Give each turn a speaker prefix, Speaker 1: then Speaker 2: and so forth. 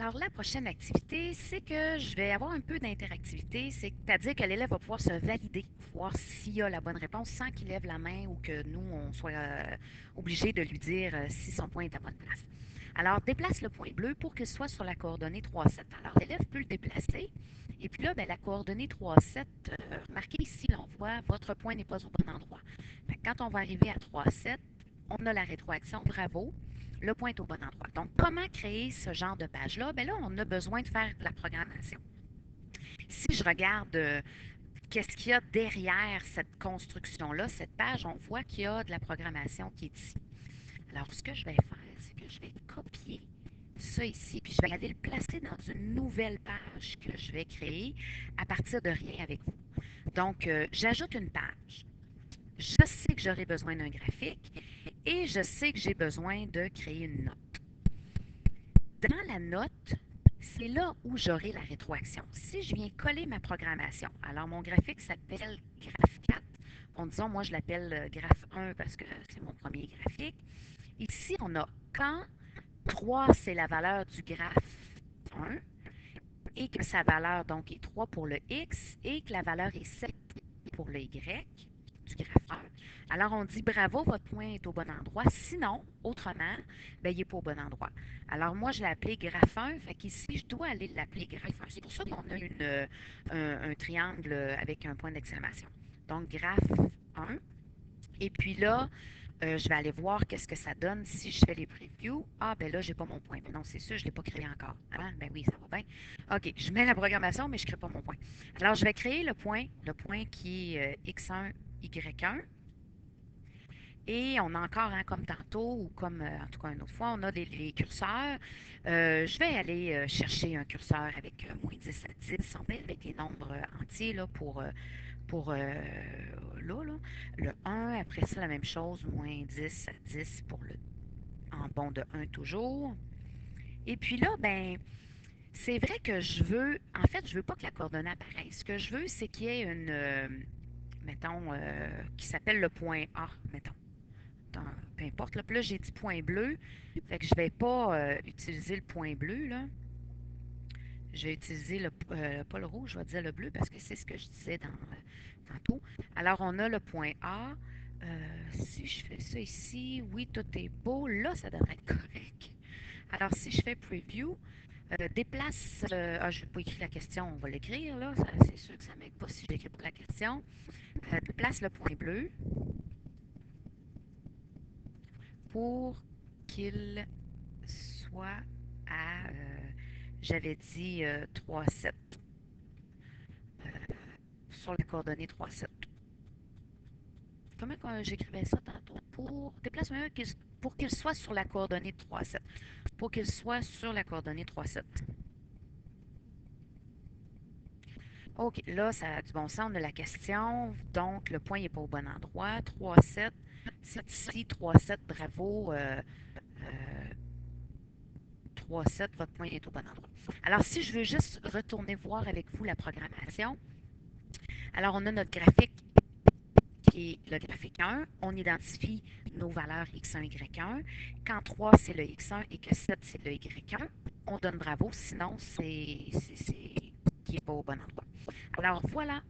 Speaker 1: Alors, la prochaine activité, c'est que je vais avoir un peu d'interactivité, c'est-à-dire que l'élève va pouvoir se valider, voir s'il a la bonne réponse sans qu'il lève la main ou que nous, on soit obligé de lui dire si son point est à bonne place. Alors, déplace le point bleu pour qu'il soit sur la coordonnée 3,7. Alors, l'élève peut le déplacer. Et puis là, ben, la coordonnée 3,7, remarquez ici, là, on voit votre point n'est pas au bon endroit. Fait que quand on va arriver à 3,7, on a la rétroaction, bravo, le point est au bon endroit. Donc, comment créer ce genre de page-là? Bien là, on a besoin de faire de la programmation. Si je regarde qu'est-ce qu'il y a derrière cette construction-là, cette page, on voit qu'il y a de la programmation qui est ici. Alors, ce que je vais faire, c'est que je vais copier ça ici, puis je vais aller le placer dans une nouvelle page que je vais créer à partir de rien avec vous. Donc, j'ajoute une page. Je sais que j'aurai besoin d'un graphique et je sais que j'ai besoin de créer une note. Dans la note, c'est là où j'aurai la rétroaction. Si je viens coller ma programmation, alors mon graphique s'appelle Graph 4. Bon, disons, moi, je l'appelle Graph 1 parce que c'est mon premier graphique. Ici, on a quand 3, c'est la valeur du graphe 1 et que sa valeur donc est 3 pour le X et que la valeur est 7 pour le Y du grapheur. Alors, on dit bravo, votre point est au bon endroit. Sinon, autrement, ben, il n'est pas au bon endroit. Alors, moi, je l'ai appelé graphe 1. Fait qu'ici, je dois aller l'appeler graphe 1. C'est pour ça qu'on a un triangle avec un point d'exclamation. Donc, graphe 1. Et puis là, je vais aller voir qu'est-ce que ça donne si je fais les previews. Ah, ben là, j'ai pas mon point. Mais non, c'est sûr, je ne l'ai pas créé encore. Ah, ben oui, ça va bien. OK, je mets la programmation, mais je ne crée pas mon point. Alors, je vais créer le point qui est X1, Y1. Et on a encore, hein, comme tantôt, ou comme en tout cas une autre fois, on a les curseurs. Je vais aller chercher un curseur avec moins 10 à 10. On va avec des nombres entiers là, pour là. Le 1, après ça, la même chose, moins 10 à 10 pour le en bond de 1 toujours. Et puis là, ben, c'est vrai que en fait, je veux pas que la coordonnée apparaisse. Ce que je veux, c'est qu'il y ait une, mettons, qui s'appelle le point A, mettons. Peu importe. Là, puis là, j'ai dit point bleu. Fait que je vais pas utiliser le point bleu, là. Je vais utiliser pas le rouge, je vais dire le bleu parce que c'est ce que je disais tantôt. Alors, on a le point A. Si je fais ça ici, oui, tout est beau. Là, ça devrait être correct. Alors, si je fais preview, déplace. Je n'ai pas écrit la question, on va l'écrire, là. C'est sûr que ça ne m'aide pas si je n'écris pas la question. Déplace le point bleu pour qu'il soit à. J'avais dit 3,7 sur les coordonnées 3,7. Comment j'écrivais ça tantôt? Pour déplace pour qu'il soit sur la coordonnée 3,7. Pour qu'il soit sur la coordonnée 3,7. OK, là, ça a du bon sens. On a la question. Donc, le point n'est pas au bon endroit. 3,7. C'est ici. 3,7. Bravo. 3,7. Votre point est au bon endroit. Alors, si je veux juste retourner voir avec vous la programmation, alors on a notre graphique qui est le graphique 1. On identifie nos valeurs X1, Y1. Quand 3, c'est le X1 et que 7, c'est le Y1, on donne bravo. Sinon, c'est qui n'est pas au bon endroit. Alors, voilà.